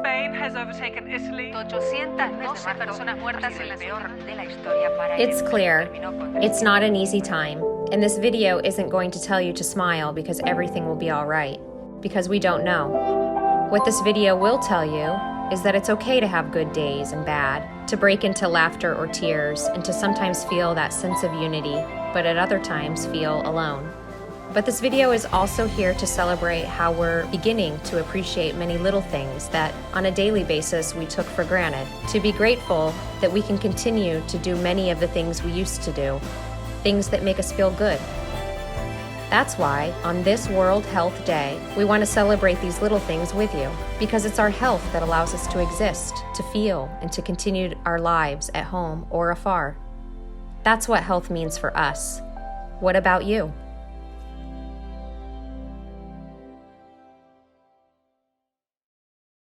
Spain has overtaken Italy. 812 personas muertas en la peor de la historia para It's clear. It's not an easy time, and this video isn't going to tell you to smile because everything will be all right, because we don't know. What this video will tell you is that it's okay to have good days and bad, to break into laughter or tears, and to sometimes feel that sense of unity, but at other times feel alone. But this video is also here to celebrate how we're beginning to appreciate many little things that on a daily basis we took for granted, to be grateful that we can continue to do many of the things we used to do, things that make us feel good. That's why, on this World Health Day, we want to celebrate these little things with you, because it's our health that allows us to exist, to feel, and to continue our lives at home or afar. That's what health means for us. What about you?